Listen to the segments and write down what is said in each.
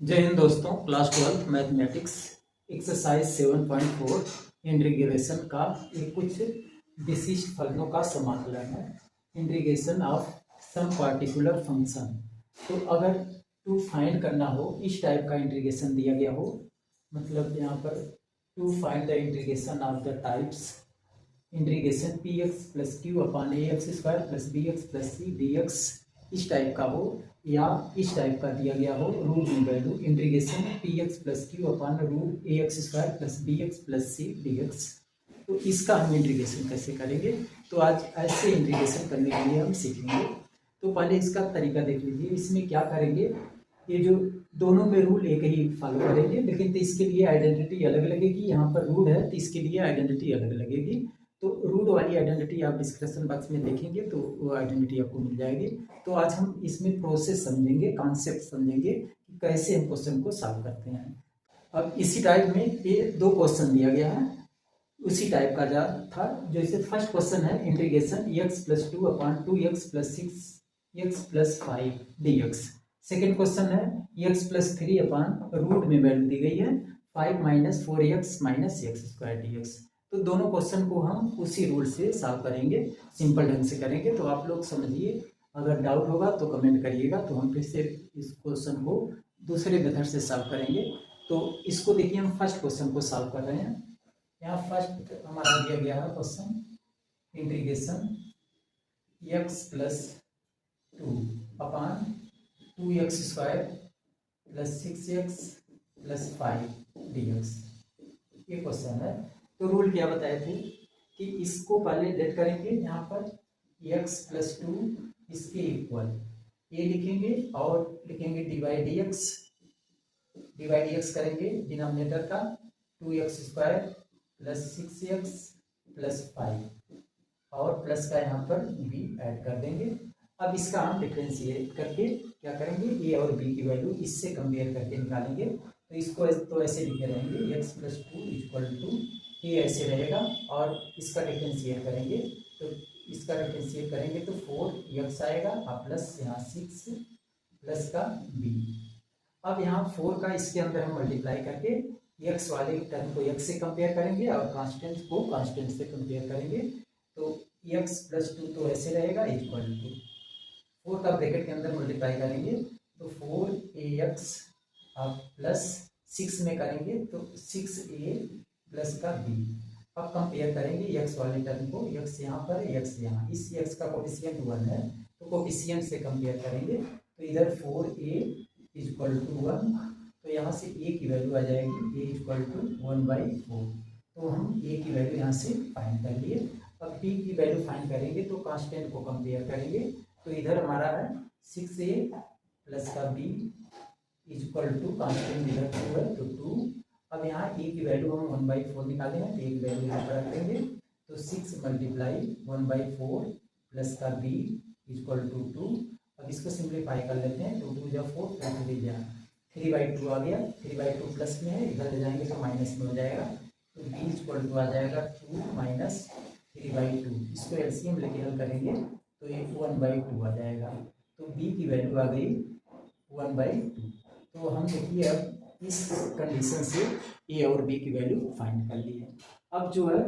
जय हिंद दोस्तों। Class 12 mathematics exercise 7.4 integration का ये कुछ विशिष्ट फलनों का समाकलन है। Integration of some particular function. तो अगर टू फाइंड करना हो, इस टाइप का इंटीग्रेशन दिया गया हो, मतलब यहाँ पर to find the integration of the types integration p x plus q upon a x square plus b x plus c d x, इस टाइप का हो या इस टाइप का दिया गया हो रूट में value integration p x plus q upon root a x square plus b x plus c d x. तो इसका हम इंटीग्रेशन कैसे करेंगे, तो आज ऐसे इंटीग्रेशन करने के लिए हम सीखेंगे। तो पहले इसका तरीका देख लीजिए। इसमें क्या करेंगे, ये जो दोनों में रूल एक ही फॉलो करेंगे, लेकिन तो इसके लिए आइडेंटिटी अलग लगेगी। यहाँ पर रूल है तो इसके लिए आइडेंटिटी अलग लगेगी। तो रूट वाली आइडेंटिटी आप डिस्क्रिप्शन बॉक्स में देखेंगे तो वो आइडेंटिटी आपको मिल जाएगी। तो आज हम इसमें प्रोसेस समझेंगे, कॉन्सेप्ट समझेंगे कि कैसे हम क्वेश्चन को सॉल्व करते हैं। अब इसी टाइप में ये दो क्वेश्चन दिया गया है, उसी टाइप का जा था। जैसे फर्स्ट क्वेश्चन है integration x plus two upon two x plus six x plus five d x. Second question है x plus three upon root में वैल्यू दी गई है 5 minus 4x minus x square d x. तो दोनों question को हम उसी रूल से सॉल्व करेंगे, सिंपल ढंग से करेंगे। तो आप लोग समझिए, अगर डाउट होगा तो कमेंट करिएगा, तो हम फिर से इस क्वेश्चन को दूसरे मेथड से सॉल्व करेंगे। तो इसको देखिए, हम फर्स्ट क्वेश्चन को सॉल्व कर रहे हैं। यहाँ फर्स्ट हमारा दिया गया है question integration x plus two upon two x square plus six x plus five d x, ये क्वेश्चन है। तो रूल क्या बताए थे कि इसको पहले लेट करेंगे, यहाँ पर x प्लस टू इसके इक्वल ये लिखेंगे और लिखेंगे डिवाइड एक्स करेंगे डिनोमिनेटर का 2x square plus 6x plus 5 और प्लस का यहाँ पर b ऐड कर देंगे। अब इसका हम डिफ्रेंशिएट करके क्या करेंगे, a और b की वैल्यू इससे कंपेयर करके निकालेंगे। तो इसको तो ऐसे लिखे रहेंगे x plus two equal to ये ऐसे रहेगा और इसका डिफरेंशिएट करेंगे। तो इसका डिफरेंशिएट करेंगे तो 4x आएगा और प्लस यहाँ 6 प्लस का b। अब यहाँ 4 का इसके अंदर हम मल्टीप्लाई करके x वाले टर्म को x से कंपेयर करेंगे और कांस्टेंट को कांस्टेंट से कंपेयर करेंगे। तो x प्लस टू तो ऐसे रहेगा इक्वल टू 4 का ब्रैकेट के अंदर मल्टीप्लाई करेंगे तो 4ax अब प्लस 6 में करेंगे तो 6a प्लस का b। अब कंपेयर करेंगे x वाले टर्म को, x यहाँ पर x यहाँ, इस x का कोफिशिएंट 1 है तो कोफिशिएंट से कंपेयर करेंगे। तो इधर 4a इक्वल टू 1, तो यहाँ से a की वैल्यू आ जाएगी a इक्वल टू 1/4। तो हम a की वैल्यू यहाँ से फाइंड कर लिए। अब b की वैल्यू फाइंड करेंगे तो कांस्टेंट को कंपेयर करेंगे। तो इधर हमारा है 6a प्लस का b इक्वल टू कांस्टेंट इधर 2 है तो 2। अब यहाँ a की वैल्यू हम 1/4 निकाले हैं तो a की वैल्यू यहाँ पर रख देंगे। तो 6 मल्टीप्लाई 1/4 प्लस का b इक्वल टू 2। अब इसको सिंप्लीफाई कर लेते हैं। 2 2 जा 4 2 3 जा 3/2 आ गया। 3/2 प्लस में है, इधर ले जाएंगे तो माइनस में हो जाएगा। तो b इक्वल टू आ जाएगा 2 माइनस 3/2। इसको एलसीएम लेके हल करेंगे तो ये 1/2 आ जाएगा। तो b की वैल्यू आ गई 1/2। तो हम देखिए अब इस कंडीशन से a और b की वैल्यू फाइंड कर ली है। अब जो है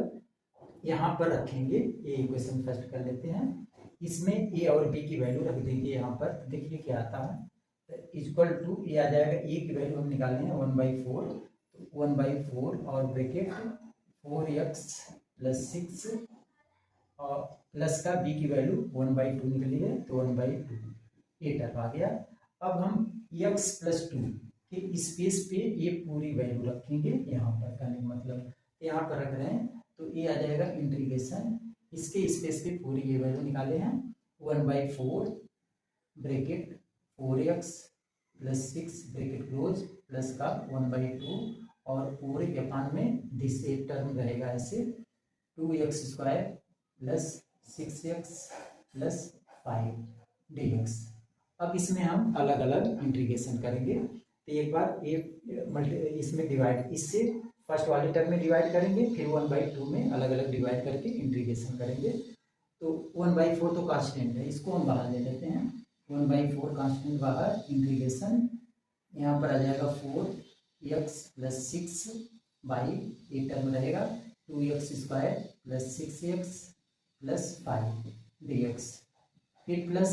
यहाँ पर रखेंगे, ये इक्वेशन फर्स्ट कर लेते हैं। इसमें a और b की वैल्यू रख देंगे। यहाँ पर देखिए क्या आता है, इक्वल टू ये आ जाएगा, a की वैल्यू हम निकालने हैं 1/4, तो 1/4 और ब्रैकेट 4x प्लस 6 और प्लस का b की वैल्यू 1/2 निकली है तो 1/2 ये टर्म आ गया। अब हम x प्लस 2 के स्पेस पे ये पूरी वैल्यू रखेंगे। यहाँ पर करने का मतलब यहाँ पर रख रहे हैं तो ये आ जाएगा इंटीग्रेशन, इसके स्पेस पे पूरी ये वैल्यू निकाले हैं 1/4 bracket 4x plus 6 bracket close plus का 1/2 और पूरे के पान में दिस एक टर्म रहेगा ऐसे 2x square plus 6x plus 5 dx। अब इसमें हम अलग अलग इंटीग्रेशन करेंगे। तो एक बार इसमें डिवाइड, इससे फर्स्ट वाले टर्म में डिवाइड करेंगे, फिर 1/2 में अलग अलग डिवाइड करके इंटीग्रेशन करेंगे। तो 1/4 तो कांस्टेंट है, इसको हम बाहर ले लेते हैं। 1/4 कांस्टेंट बाहर, इंटीग्रेशन यहाँ पर आ जाएगा 4x प्लस 6 बाई, ये टर्म रहेगा 2x² plus 6x plus 5 dx, फिर प्लस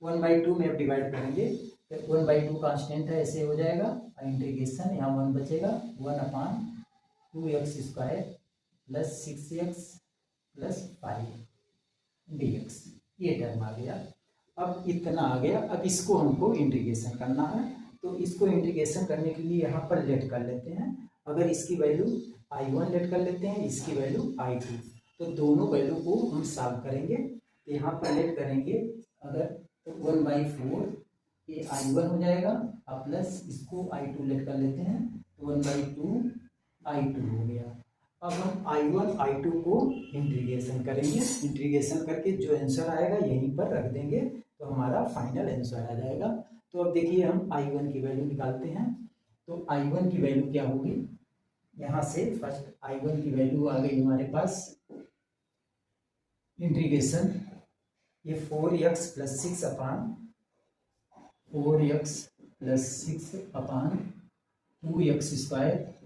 1/2 में अब डिवाइड करेंगे तो 1/2 कांस्टेंट है, ऐसे हो जाएगा। इंटीग्रेशन यहाँ 1 बचेगा, 1/2x² plus 6x plus 5 dx, ये टर्म आ गया। अब इतना आ गया, अब इसको हमको इंटीग्रेशन करना है, तो इसको इंटीग्रेशन करने के लिए यहाँ पर लेट कर लेते हैं। अगर इसकी वैल्यू I1 लेट कर लेते हैं, इसकी वैल्यू I2, तो दोनों वैल्यू को हम सॉल्व करेंगे। तो यहाँ पर लेट करेंगे अगर तो 1/4 ये I1 हो जाएगा, अब प्लस इसको I2 लेट कर लेते हैं तो 1/2 I2 हो गया। अब हम I1 I2 को इंटीग्रेशन करेंगे, इंटीग्रेशन करके जो आंसर आएगा यहीं पर रख देंगे तो हमारा फाइनल आंसर आ जाएगा। तो अब देखिए हम I1 की वैल्यू निकालते हैं, तो I1 की वैल्यू क्या होगी, यहाँ से फर्स्ट I1 की वैल्यू आ गई हमारे पास, इंटीग्रेशन ये 4x प्लस 6 अपान 2x²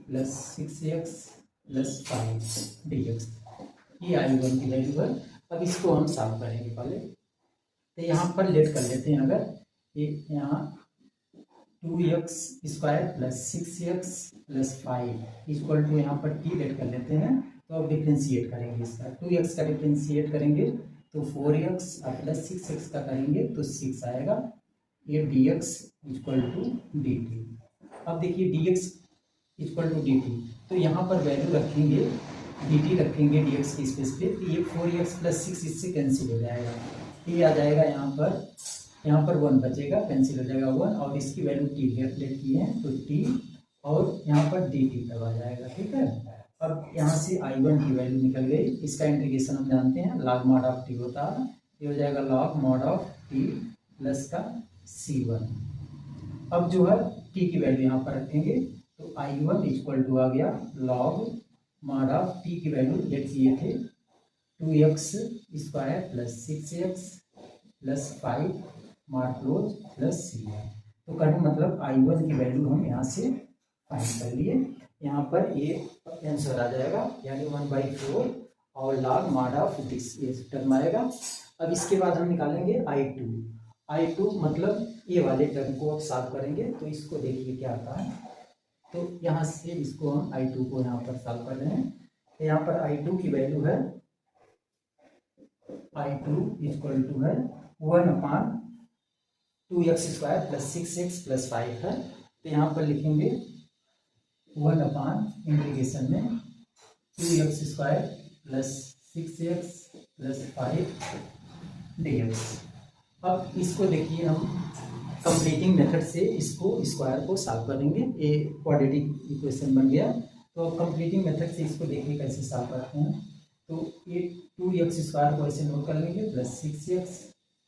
plus 6x plus 5 dx, ये I1 की वैल्यू है। अब इसको हम सॉल्व करेंगे पहले, तो यहाँ पर लेट कर लेते हैं। अगर ये यहाँ 2x² plus 6x plus 5 equal to यहाँ पर t लेट कर लेते हैं, तो अब डिफ्रेंशिएट करेंगे इसका, 2x का डिफ्रेंशिएट करेंगे तो 4x प्लस 6x का करेंगे तो 6 आएगा, ये dx इक्वल टू dt। अब देखिए dx इक्वल टू dt, तो यहाँ पर वैल्यू रखेंगे dt रखेंगे dx की स्पेस पे, तो ये 4x प्लस 6 इससे कैंसिल हो जाएगा, ये आ जाएगा यहाँ पर 1 बचेगा, कैंसिल हो जाएगा 1, और इसकी वैल्यू t लेट की है तो t, और यहाँ पर dt तब आ जाएगा, ठीक है। अब यहाँ से I1 की वैल्यू निकल गई, इसका इंटीग्रेशन हम जानते हैं log mod ऑफ t होता है, ये हो जाएगा log mod of t plus का c1। अब जो है t की वैल्यू यहाँ पर रखेंगे तो I1 इक्वल टू आ गया log mod ऑफ t की वैल्यू लेट किए थे 2x² plus 6x plus 5 mark close plus c1, तो कहने मतलब I1 की वैल्यू हम यहाँ से फाइंड कर लिए। यहाँ पर ये आंसर आ जाएगा, यानी 1/4 और log mod ऑफ दिस ये टर्म आएगा। अब इसके बाद हम निकालेंगे I2 मतलब ये वाले टर्म को अब सॉल्व करेंगे, तो इसको देखिए क्या आता है। तो यहाँ से इसको हम I2 को यहाँ पर सॉल्व कर रहे हैं, तो यहाँ पर I2 की वैल्यू है, I2 इक्वल टू है 1/2x² प्लस 6x प्लस 5 है, तो यहाँ पर लिखेंगे 1 इंटीग्रेशन में 2x² plus 6x plus 5 dx। अब इसको देखिए हम कंप्लीटिंग मेथड से इसको स्क्वायर को सॉल्व करेंगे, ये क्वाड्रेटिक इक्वेशन बन गया। तो अब कंप्लीटिंग मेथड से इसको देखिए कैसे सॉल्व करते हैं, तो ये 2x² को ऐसे नोट कर लेंगे प्लस 6x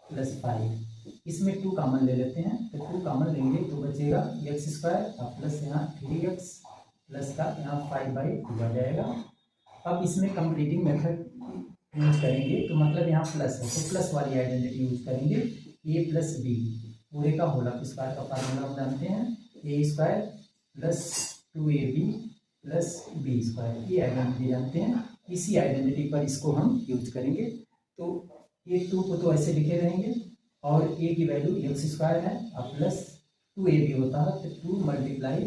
प्लस 5, इसमें 2 कॉमन ले लेते हैं, तो 2 कॉमन लेंगे तो बचेगा x² और प्लस यहाँ 3x प्लस का यहाँ 5/2 आ जाएगा। अब इसमें कंप्लीटिंग मेथड यूज करेंगे, तो मतलब यहाँ प्लस है तो प्लस वाली आइडेंटिटी यूज करेंगे, a प्लस बी पूरे का होल स्क्वायर का फार्मूला हम जानते हैं, a² plus 2ab plus b², ये आइडेंटिटी जानते हैं, इसी आइडेंटिटी पर इसको हम यूज करेंगे। तो ये 2 को तो ऐसे लिखे रहेंगे, और a की वैल्यू x² है और प्लस 2ab होता है, तो 2 मल्टीप्लाई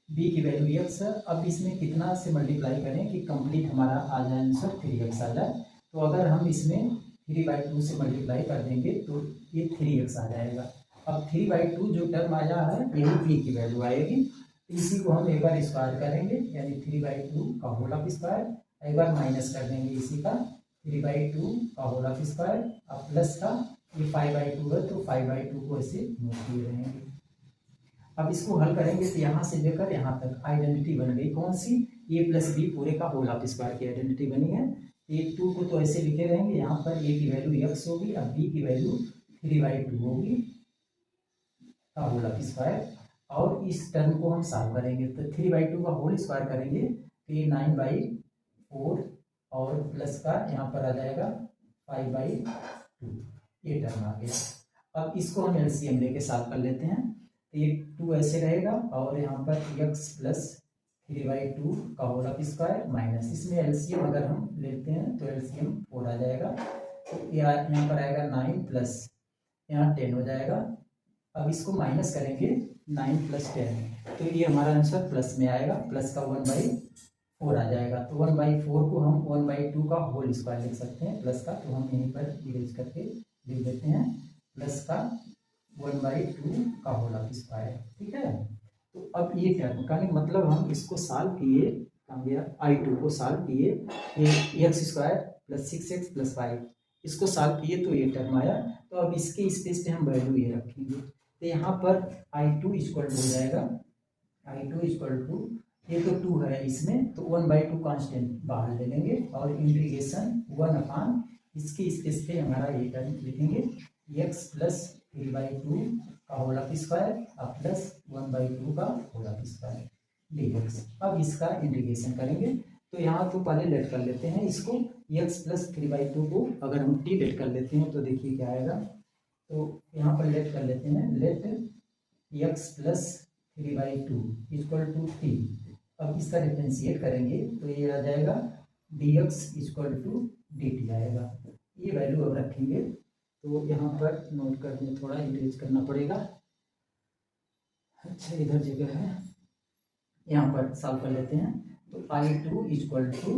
b की वैल्यू x है। अब इसमें कितना से मल्टीप्लाई करें कि कंप्लीट हमारा आ जाए आंसर 3x आ जाए, तो अगर हम इसमें 3/2 से मल्टीप्लाई कर देंगे तो ये 3x आ जाएगा। अब 3/2 जो टर्म आया है यही b की वैल्यू आएगी, तो इसी को हम एक बार स्क्वायर करेंगे, यानी 3/2 का होल ऑफ स्क्वायर, एक बार माइनस कर देंगे इसी का 3/2 का होल ऑफ स्क्वायर, और प्लस का ये 5/2 है तो 5/2 को ऐसे नोट किए रहेंगे। अब इसको हल करेंगे तो यहाँ से लेकर यहाँ तक आइडेंटिटी बन गई, कौन सी, a प्लस बी पूरे का होल ऑफ स्क्वायर की आइडेंटिटी बनी है। ये 2 को तो ऐसे लिखे रहेंगे, यहाँ पर a की वैल्यू x होगी, अब b की वैल्यू 3/2 होगी का होल ऑफ स्क्वायर, और इस टर्म को हम सॉल्व करेंगे तो 3/2 का होल स्क्वायर करेंगे तो ये 9/4 और प्लस का यहाँ पर आ जाएगा 5/2, ये टर्म आ गया। अब इसको हम एलसीएम लेके सॉल्व कर लेते हैं, तो ये 2 ऐसे रहेगा और यहाँ पर x प्लस 3/2 का होल स्क्वायर माइनस, इसमें एलसीएम अगर हम लेते हैं तो एलसीएम 4 आ जाएगा, तो यहाँ पर आएगा 9 प्लस यहाँ 10 हो जाएगा। अब इसको माइनस करेंगे 9 प्लस 10, तो ये हमारा आंसर प्लस में आएगा, प्लस का 1/4 आ जाएगा। तो 1/4 को हम 1/2 का होल स्क्वायर लिख सकते हैं, प्लस का, तो हम यहीं पर इरेज करके लिख देते हैं प्लस का 1/2 का होल स्क्वायर। ठीक है, तो अब ये टर्म का मतलब हम इसको सॉल्व किए, I2 को सॉल्व किए, ये x square plus 6x plus 5 इसको सॉल्व किए तो ये टर्म आया। तो अब इसके स्पेस पे हम वैल्यू ये रखेंगे, तो यहाँ पर I2 इक्वल टू हो जाएगा, I2 इक्वल टू, ये तो 2 है इसमें, तो 1/2 कांस्टेंट बाहर ले लेंगे और इंटीग्रेशन 1 इसके स्पेस पे हमारा ये टर्म लिखेंगे x प्लस 3/2 का होल स्क्वायर प्लस 1/2 का होल स्क्वायर dx। अब इसका इंटीग्रेशन करेंगे, तो यहाँ तो पहले लेट कर लेते हैं इसको, x प्लस 3/2 को अगर हम t लेट कर लेते हैं तो देखिए क्या आएगा, तो यहाँ पर लेट कर लेते हैं, let x plus 3/2 equal to t। अब इसका डिफरेंशिएट करेंगे तो ये आ जाएगा dx इक्वल टू dt आएगा। ये वैल्यू अब रखेंगे, तो यहाँ पर नोट करने थोड़ा इरेज करना पड़ेगा। अच्छा इधर जगह है, यहाँ पर सॉल्व कर लेते हैं, तो I2 इक्वल टू,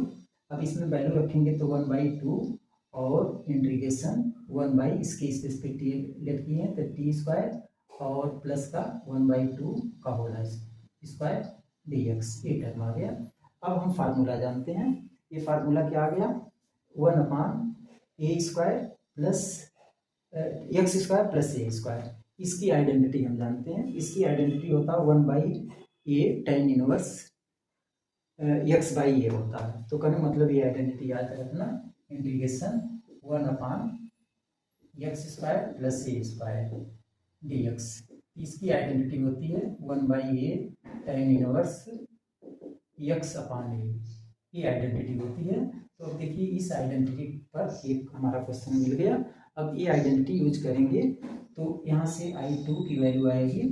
अब इसमें वैल्यू रखेंगे तो 1/2 और इंटीग्रेशन 1 इसके स्पेस पे टी लेट किए हैं तो t स्क्वायर और प्लस का 1/2 का होल स्क्वायर dx, ये टर्म आ गया। अब हम फार्मूला जानते हैं, ये फार्मूला क्या आ गया, 1/a square plus x square plus a square, इसकी आइडेंटिटी हम जानते हैं, इसकी आइडेंटिटी होता है 1/a tan इनवर्स x/a होता है। तो कहने मतलब ये आइडेंटिटी याद रखना, integration 1/x square plus a square dx, इसकी आइडेंटिटी होती है 1/a tan इनवर्स x/a, ये आइडेंटिटी होती है। तो अब देखिए इस आइडेंटिटी पर एक हमारा क्वेश्चन मिल गया। अब ये आइडेंटिटी यूज करेंगे तो यहाँ से I2 की वैल्यू आएगी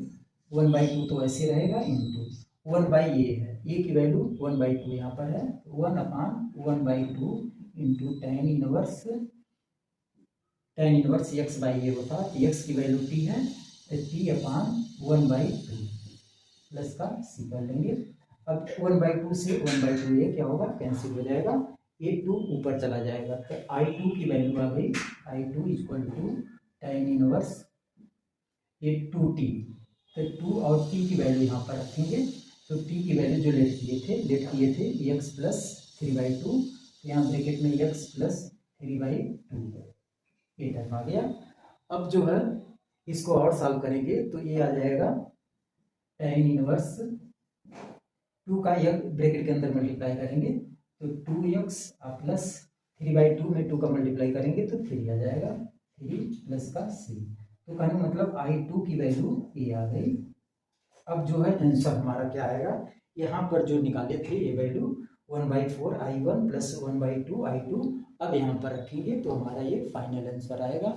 1/2, तो ऐसे रहेगा इंटू 1/a है, a की वैल्यू 1/2 यहाँ पर है, 1/1/2 इंटू tan इनवर्स x/a होता है, x की वैल्यू t है तो t/1/2 प्लस का c कर लेंगे। अब 1/2 से 1/2 ये क्या होगा, कैंसिल हो जाएगा, ये 2 ऊपर चला जाएगा, तो I2 की वैल्यू आ गई, I2 equal to tan inverse ये 2t, तो 2 और t की वैल्यू यहाँ पर रखेंगे, तो t की वैल्यू जो लेट किए थे x प्लस 3/2, यहाँ ब्रैकेट में x प्लस 3/2 ये टर्म आ गया। अब जो है इसको और सॉल्व करेंगे तो ये आ जाएगा tan इनवर्स 2 का ब्रैकेट के अंदर मल्टीप्लाई करेंगे तो 2x प्लस 3/2 में 2 का मल्टीप्लाई करेंगे तो 3 आ जाएगा, 3 प्लस का c, तो कहने मतलब I2 की वैल्यू ये आ गई। अब जो है आंसर हमारा क्या आएगा, यहाँ पर जो निकाले थे ये वैल्यू 1/4 I1 प्लस 1/2 I2, अब यहाँ पर रखेंगे तो हमारा ये फाइनल आंसर आएगा।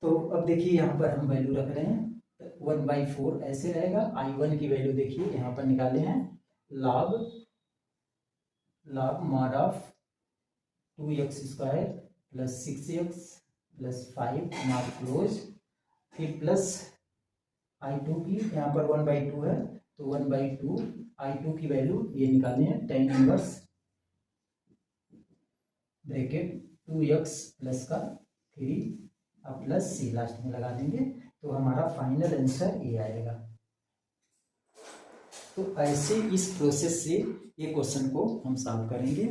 तो अब देखिए यहाँ पर हम वैल्यू रख रहे हैं, 1/4 ऐसे रहेगा, I1 की वैल्यू देखिए यहाँ पर निकाले हैं, log mod of 2x square plus 6x plus 5 not close, फिर प्लस I2 की यहाँ पर 1/2 है तो 1/2 I2 की वैल्यू ये निकाले हैं tan inverse bracket 2x plus का 3 प्लस c लास्ट में लगा देंगे, तो हमारा फाइनल आंसर ये आएगा। तो ऐसे इस प्रोसेस से ये क्वेश्चन को हम सॉल्व करेंगे।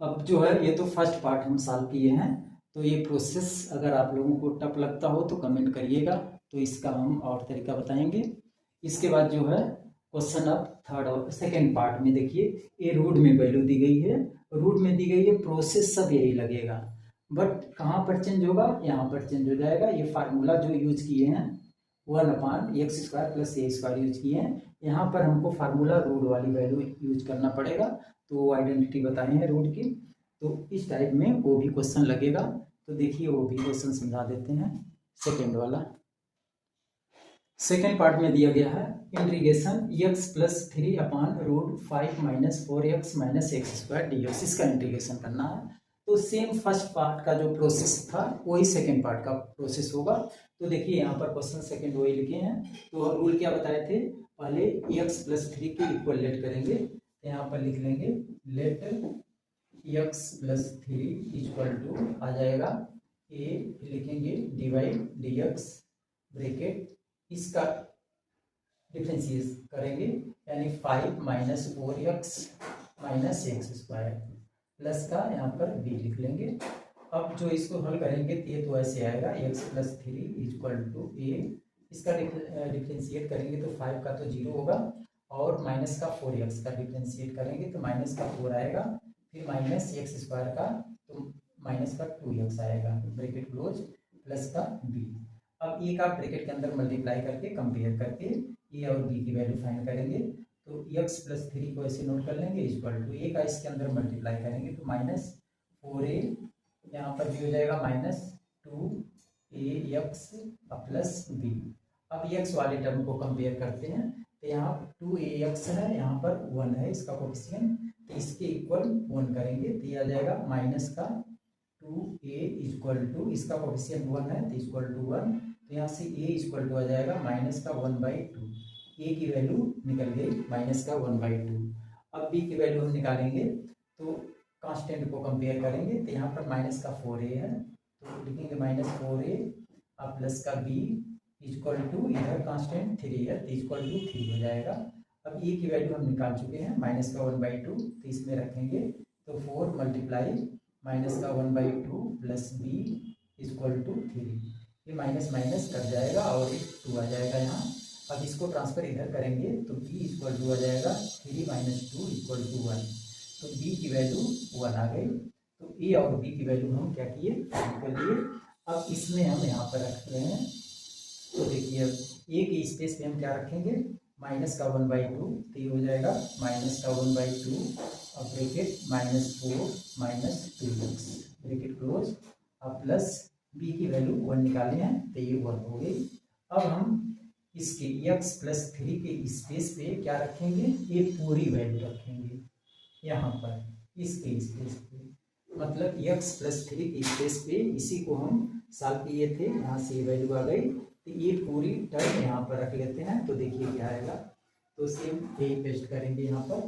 अब जो है ये तो फर्स्ट पार्ट हम सॉल्व किए हैं, तो ये प्रोसेस अगर आप लोगों को टफ लगता हो तो कमेंट करिएगा, तो इसका हम और तरीका बताएंगे। इसके बाद जो है क्वेश्चन अब थर्ड और सेकेंड पार्ट में देखिए, ये रूट में वैल्यू दी गई है, रूट में दी गई है, प्रोसेस सब यही लगेगा, बट कहाँ पर चेंज होगा, यहाँ पर चेंज हो जाएगा। ये फार्मूला जो यूज किए हैं 1/x square plus a square use किए हैं, यहाँ पर हमको फार्मूला रूट वाली वैल्यू यूज करना पड़ेगा, तो आइडेंटिटी बताए हैं रूट की, तो इस टाइप में वो भी क्वेश्चन लगेगा। तो देखिए वो भी क्वेश्चन समझा देते हैं। सेकेंड वाला, सेकेंड पार्ट में दिया गया है integration x plus 3 upon root 5 minus 4x minus x square d x, इसका इंटीग्रेशन करना है। तो सेम फर्स्ट पार्ट का जो प्रोसेस था वही सेकेंड पार्ट का प्रोसेस होगा। तो देखिए यहाँ पर क्वेश्चन सेकेंड वही लिखे हैं। तो रूल क्या बताए थे, पहले x प्लस 3 के इक्वल लेट करेंगे, तो यहाँ पर लिख लेंगे let x plus 3 equal to आ जाएगा a, लिखेंगे डिवाइड डी एक्स ब्रैकेट, इसका डिफरेंशिएट करेंगे यानी 5 minus 4x minus x square plus का यहाँ पर b लिख लेंगे। अब जो इसको हल करेंगे ये तो ऐसे आएगा x plus 3 equal to a, इसका डिफरेंशिएट करेंगे तो 5 का तो 0 होगा और माइनस का 4x का डिफरेंशिएट करेंगे तो माइनस का 4 आएगा, फिर माइनस एक्स स्क्वायर का तो माइनस का 2x आएगा, ब्रैकेट क्लोज प्लस का b। अब ए का ब्रैकेट के अंदर मल्टीप्लाई करके कंपेयर करके ए और बी की वैल्यू फाइंड करेंगे। तो x प्लस 3 को ऐसे नोट कर लेंगे इक्वल टू ए का इसके अंदर मल्टीप्लाई करेंगे तो माइनस 4a, यहाँ पर भी हो जाएगा माइनस 2ax प्लस b। अब x वाले टर्म को कंपेयर करते हैं तो यहाँ 2ax है, यहाँ पर 1 है इसका कोएफिशिएंट, तो इसके इक्वल 1 करेंगे तो ये आ जाएगा माइनस का 2a इक्वल टू, इसका कोएफिशिएंट 1 है तो इक्वल टू 1, तो यहाँ से a इक्वल टू आ जाएगा माइनस का 1/2, a की वैल्यू निकल गई माइनस का 1/2। अब b की वैल्यू हम निकालेंगे तो कांस्टेंट को कंपेयर करेंगे तो यहाँ पर माइनस का 4a है तो लिखेंगे माइनस 4a अब प्लस का b इक्वल टू, इधर कांस्टेंट 3 है तो इक्वल टू 3 हो जाएगा। अब a की वैल्यू हम निकाल चुके हैं माइनस का 1/2, तो इसमें रखेंगे तो 4 मल्टीप्लाई माइनस का 1/2 प्लस b इक्वल टू 3, ये माइनस माइनस कट जाएगा और एक 2 आ जाएगा यहाँ। अब इसको ट्रांसफर इधर करेंगे तो b इक्वल टू आ जाएगा 3 माइनस 2 इक्वल टू 1, तो b की वैल्यू 1 आ गई। तो a और b की वैल्यू हम क्या किए, फाइंड कर लिए। अब इसमें हम यहाँ पर रख रहे हैं तो देखिए a की स्पेस पे हम क्या रखेंगे माइनस का 1/2, तो ये हो जाएगा माइनस का 1/2 अब bracket minus 4 minus 2x bracket close, अब प्लस b की वैल्यू 1 निकाले हैं तो ये 1 हो गई। अब हम इसके x प्लस 3 के स्पेस पे क्या रखेंगे, ये पूरी वैल्यू रखेंगे यहाँ पर इसके स्पेस पे, मतलब x प्लस 3 के स्पेस पे इसी को हम सॉल्व किए थे, यहाँ से ये वैल्यू आ गई तो ये पूरी टर्म यहाँ पर रख लेते हैं। तो देखिए क्या आएगा, तो सेम यही पेस्ट करेंगे यहाँ पर,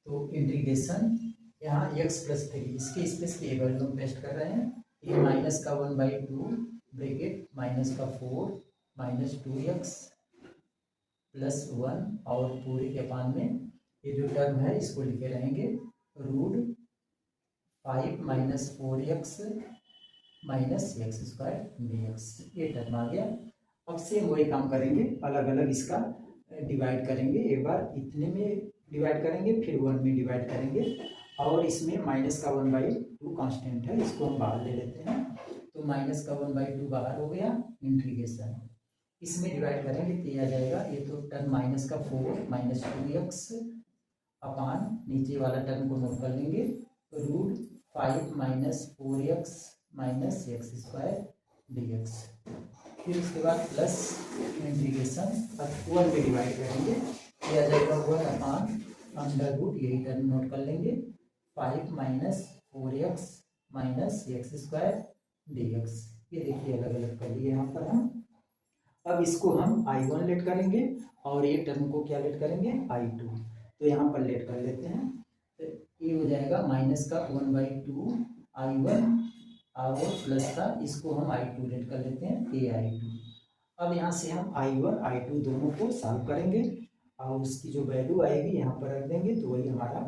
तो इंटीग्रेशन यहाँ x प्लस 3 इसके स्पेस पे वैल्यू हम पेस्ट कर रहे हैं, ये माइनस का 1/2 ब्रैकेट माइनस का 4 माइनस 2x प्लस 1 और पूरे के पान में ये जो टर्म है इसको लिखे रहेंगे root 5 minus 4x minus x square dx, ये टर्म आ गया। अब सेम वही काम करेंगे, अलग अलग इसका डिवाइड करेंगे, एक बार इतने में डिवाइड करेंगे फिर 1 में डिवाइड करेंगे और इसमें माइनस का 1/2 कांस्टेंट है, इसको हम बाहर ले लेते हैं तो माइनस का 1/2 बाहर हो गया, इंटीग्रेशन इसमें डिवाइड करेंगे तो ये आ जाएगा, ये तो टर्म माइनस का 4 माइनस 2x अपान नीचे वाला टर्म को नोट कर लेंगे root 5 minus 4x minus x square dx, फिर उसके बाद प्लस इंटीग्रेशन अब 1 में डिवाइड करेंगे, ये आ जाएगा 1 अपान अंडर रूट, यही टर्म नोट कर लेंगे 5 minus 4x minus x square dx, ये देखिए अलग अलग कर लिए यहाँ पर हम। अब इसको हम I1 लेट करेंगे और ये टर्म को क्या लेट करेंगे I2, तो यहाँ पर लेट कर लेते हैं तो ये हो जाएगा माइनस का 1/2 I1 और प्लस का इसको हम I2 लेट कर लेते हैं ai2। अब यहाँ से हम I1 I2 दोनों को सॉल्व करेंगे और उसकी जो वैल्यू आएगी यहाँ पर रख देंगे तो वही हमारा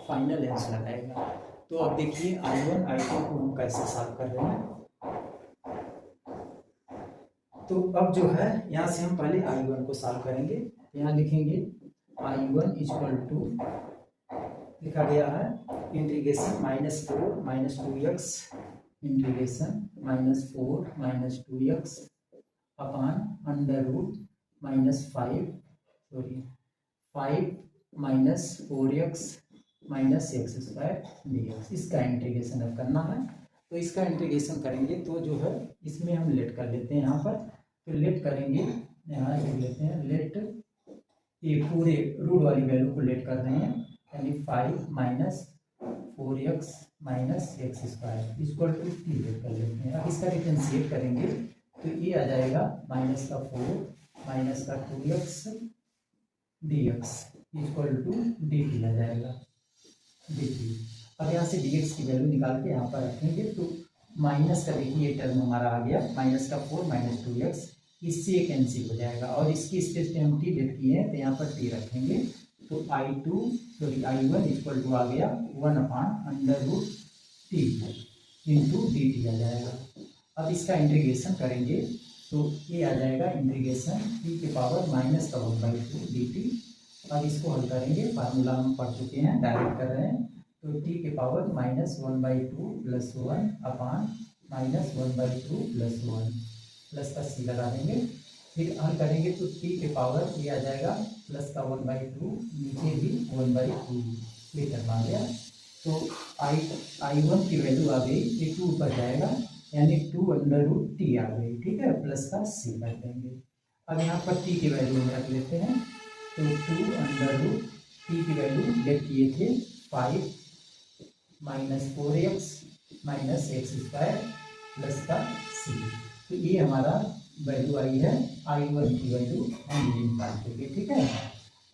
फाइनल आंसर आएगा। तो अब देखिए I1 I2 को हम कैसे सॉल्व कर रहे हैं, तो अब जो है यहाँ से हम पहले I1 को सॉल्व करेंगे, यहाँ लिखेंगे I1 इक्वल टू लिखा गया है integration minus 4 minus 2x integration minus 4 minus 2x upon under root minus 5 minus 4x minus x square dx, इसका इंटीग्रेशन अब करना है। तो इसका इंटीग्रेशन करेंगे तो जो है इसमें हम लेट कर लेते हैं यहाँ पर। तो लेट करेंगे, यहाँ लिख लेते हैं लेट, ये पूरे रूट वाली वैल्यू को लेट कर रहे हैं, यानी 5 minus 4x minus x square equal to t let कर लेते हैं। अब इसका डिफरेंशिएट करेंगे तो ये आ जाएगा माइनस का 4 माइनस का 2x dx equal to dt आ जाएगा dt। अब यहाँ से dx की वैल्यू निकाल के यहाँ पर रखेंगे तो माइनस का देखिए ये टर्म हमारा आ गया, माइनस का 4 माइनस 2x, इससे कैंसिल हो जाएगा और इसकी स्पेस पे हम टी लेट किए हैं तो यहाँ पर टी रखेंगे तो I1 इक्वल टू आ गया 1/√t इंटू dt आ जाएगा। अब इसका इंटीग्रेशन करेंगे तो ये आ जाएगा इंटीग्रेशन t के पावर माइनस का 1/2 dt। अब इसको हल करेंगे, फार्मूला हम पढ़ चुके हैं, डायरेक्ट कर रहे हैं तो t के power minus 1/2 plus 1 upon minus 1/2 plus 1 plus का सी लगा देंगे। फिर हल करेंगे तो t के पावर ये आ जाएगा प्लस का 1/2, नीचे भी 1/2 ये टर्म आ गया। तो I1 की वैल्यू आ गई, ये 2 ऊपर जाएगा यानी 2/√t आ गई, ठीक है, प्लस का सी कर देंगे। अब यहाँ पर t की वैल्यू हम रख लेते हैं तो 2/√t की वैल्यू लेट किए थे 5 minus 4x minus x square plus का सी। तो ये हमारा वैल्यू आई है I1 की वैल्यू हम निकाल देंगे, ठीक है।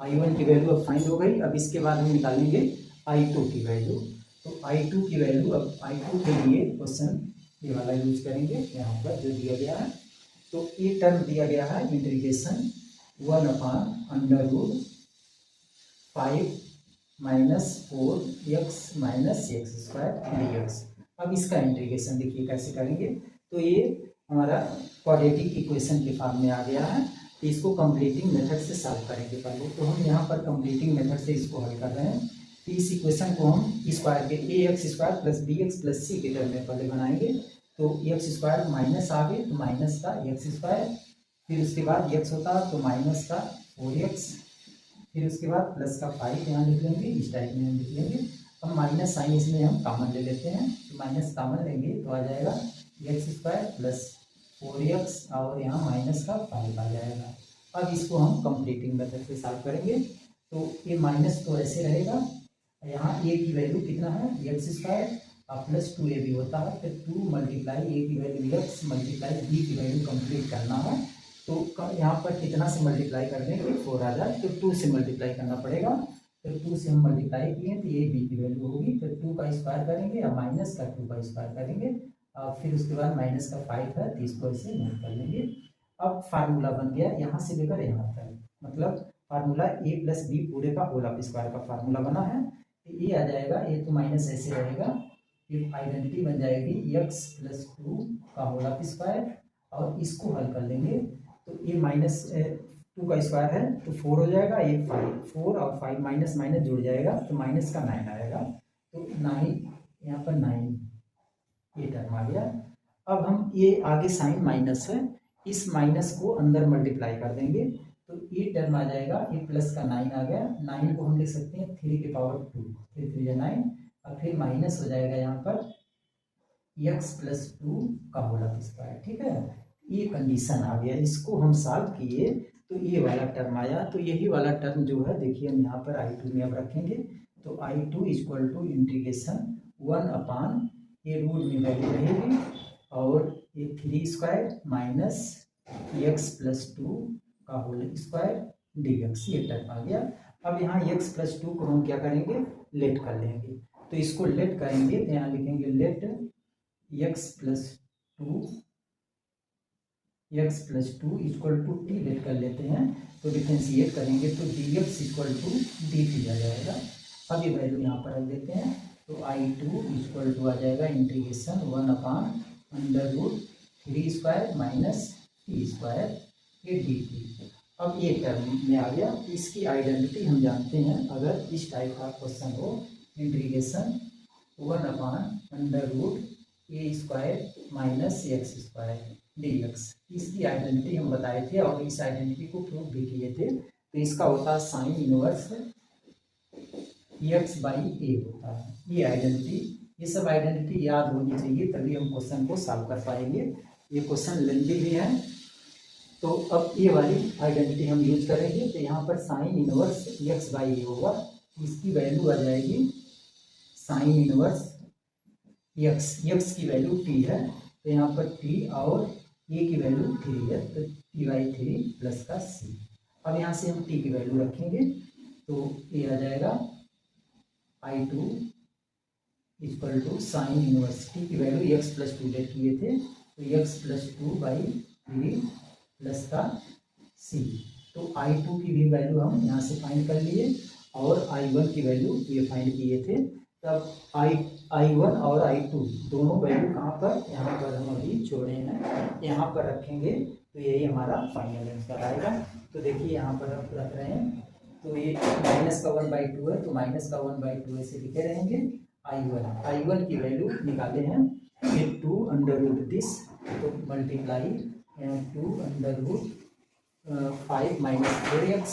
I1 की वैल्यू अब फाइंड हो गई। अब इसके बाद हम निकालेंगे I2 की वैल्यू। तो I2 की वैल्यू, अब I2 के लिए क्वेश्चन ये वाला यूज करेंगे यहाँ पर जो दिया गया है। तो ये टर्म दिया गया है integration 1/√5 minus 4x minus x square dx। अब इसका इंटीग्रेशन देखिए कैसे करेंगे। तो ये हमारा क्वाड्रेटिक इक्वेशन के फॉर्म में आ गया है, तो इसको कंप्लीटिंग मेथड से सॉल्व करेंगे पहले। तो हम यहाँ पर कंप्लीटिंग मेथड से इसको हल कर रहे हैं। तो इस इक्वेशन को हम स्क्वायर के ax square plus bx plus c के टर्म में पहले बनाएंगे। तो x स्क्वायर माइनस आ गए तो माइनस का एक्स स्क्वायर, फिर उसके बाद x होता तो माइनस का 4x, फिर उसके बाद प्लस का 5 यहाँ लिख लेंगे, इस टाइप में हम लिख लेंगे। अब माइनस साइन इसमें हम कॉमन ले लेते हैं, तो माइनस कॉमन लेंगे तो आ जाएगा एक्स स्क्वायर प्लस 4x और यहाँ माइनस का 5 आ जाएगा। अब इसको हम कंप्लीटिंग मेथड से सॉल्व करेंगे। तो ये माइनस तो ऐसे रहेगा, यहाँ a की वैल्यू कितना है एक्स स्क्वायर और प्लस 2a भी होता है, फिर 2 मल्टीप्लाई a की वैल्यू x मल्टीप्लाई b की वैल्यू कंप्लीट करना है। तो यहाँ पर कितना से मल्टीप्लाई कर देंगे 4 आ जाए, तो 2 से मल्टीप्लाई करना पड़ेगा। फिर 2 से हम मल्टीप्लाई किए तो ये b की वैल्यू होगी, फिर 2 का स्क्वायर करेंगे और माइनस का 2 का स्क्वायर करेंगे और फिर उसके बाद माइनस का 5 है तो इसको ऐसे नोट कर लेंगे। अब फार्मूला बन गया यहाँ से लेकर यहाँ तक, मतलब फार्मूला a प्लस बी पूरे का होल ऑफ स्क्वायर का फार्मूला बना है। तो ये आ जाएगा, ये तो माइनस ऐसे रहेगा, फिर आइडेंटिटी बन जाएगी x प्लस 2 का होल ऑफ स्क्वायर और इसको हल कर लेंगे तो ये माइनस 2 का स्क्वायर है तो 4 हो जाएगा, ये 5, 4 और 5 माइनस माइनस जुड़ जाएगा तो माइनस का 9 आएगा। तो 9 यहाँ पर 9 ये टर्म आ गया। अब हम ये आगे साइन माइनस है, इस माइनस को अंदर मल्टीप्लाई कर देंगे तो ये टर्म आ जाएगा, ये प्लस का 9 आ गया। 9 को हम लिख सकते हैं 3 के पावर 2, 3 3 9 और फिर माइनस हो जाएगा यहाँ पर x प्लस 2 का होल ऑफ स्क्वायर, ठीक है। ये कंडीशन आ गया, इसको हम सॉल्व किए तो ये वाला टर्म आया। तो यही वाला टर्म जो है देखिए हम यहाँ पर I2 में अब रखेंगे। तो I2 इक्वल टू इंटीग्रेशन 1 अपान ये रूट में वैल्यू रहेगी और ये 3 स्क्वायर माइनस x प्लस 2 का होल स्क्वायर dx, ये टर्म आ गया। अब यहाँ x प्लस 2 को हम क्या करेंगे लेट कर लेंगे। तो इसको लेट करेंगे तो यहाँ लिखेंगे let x plus 2 equal to t let कर लेते हैं। तो डिफरेंशिएट करेंगे तो dx इक्वल टू dt आ जाएगा। अब ये वैल्यू यहाँ पर रख देते हैं तो I2 इक्वल टू आ जाएगा इंटीग्रेशन 1 अपान √3 स्क्वायर माइनस टी स्क्वायर ये dt। अब ये टर्म में आ गया, इसकी आइडेंटिटी हम जानते हैं। अगर इस टाइप का क्वेश्चन हो integration 1 upon √a square minus x square dx, इसकी आइडेंटिटी हम बताए थे और इस आइडेंटिटी को प्रूव भी किए थे। तो इसका होता है sign inverse x by a होता है, ये आइडेंटिटी ये सब आइडेंटिटी याद होनी चाहिए, तभी हम क्वेश्चन को सॉल्व कर पाएंगे। ये क्वेश्चन लेंथी भी है, तो अब ये वाली आइडेंटिटी हम यूज करेंगे। तो यहाँ पर साइन इनवर्स एक्स बाई ए होगा, इसकी वैल्यू आ जाएगी साइन इनवर्स एक्स की वैल्यू टी है, तो यहाँ पर टी और ए की वैल्यू 3 है, तो टी बाई 3 प्लस का सी। अब यहाँ से हम टी की वैल्यू रखेंगे, तो ये आ जाएगा I2 equal to sine inverse t की वैल्यू एक्स प्लस 2 लेट किए थे, तो एक्स प्लस 2 बाई 3 प्लस का सी। तो I2 की भी वैल्यू हम यहाँ से फाइंड कर लिए और I1 की वैल्यू ये फाइंड किए थे। तब I1 और I2 दोनों वैल्यू कहाँ पर, यहाँ पर हम अभी छोड़े हैं, यहाँ पर रखेंगे, तो यही हमारा फाइनल आंसर आएगा। तो देखिए यहाँ पर हम रख रहे हैं, तो ये माइनस का 1/2 है, तो माइनस का 1/2 ऐसे लिखे रहेंगे। I1 की वैल्यू निकाले हैं, ये 2 अंडर रूट दिस, तो multiply 2 under root 5 minus 4x,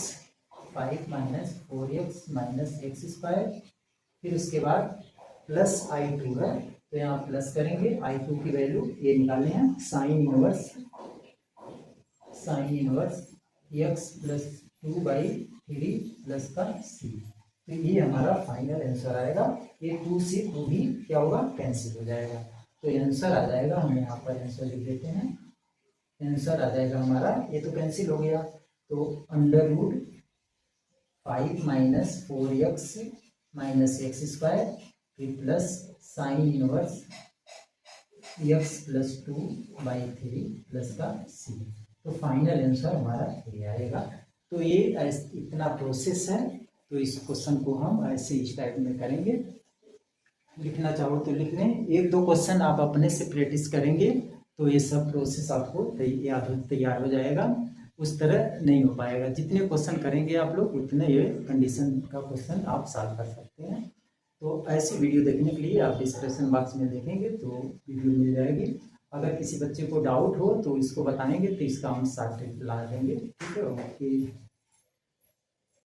5 minus 4x minus x square, फिर उसके बाद प्लस I2 है, तो यहाँ प्लस करेंगे। I2 की वैल्यू ये निकाले हैं, sign inverse x plus 2/3 plus का c। तो ये हमारा फाइनल आंसर आएगा। ये 2 से 2 भी क्या होगा, कैंसिल हो जाएगा, तो ये आंसर आ जाएगा। हम यहाँ पर आंसर लिख देते हैं, आंसर आ जाएगा हमारा, ये तो कैंसिल हो गया, तो under root 5 minus 4x minus x square, फिर plus sine inverse x plus 2/3 plus का c। तो फाइनल आंसर हमारा ये आएगा। तो ये इतना प्रोसेस है, तो इस क्वेश्चन को हम ऐसे इस टाइप में करेंगे। लिखना चाहो तो लिख लें, 1-2 क्वेश्चन आप अपने से प्रैक्टिस करेंगे तो ये सब प्रोसेस आपको तैयार हो जाएगा। उस तरह नहीं हो पाएगा, जितने क्वेश्चन करेंगे आप लोग उतने ये कंडीशन का क्वेश्चन आप सॉल्व कर सकते हैं। तो ऐसी वीडियो देखने के लिए आप डिस्क्रिप्शन बॉक्स में देखेंगे तो वीडियो मिल जाएगी। अगर किसी बच्चे को डाउट हो तो इसको बताएंगे तो इसका हम शॉर्ट ला देंगे। ठीक है, ओके।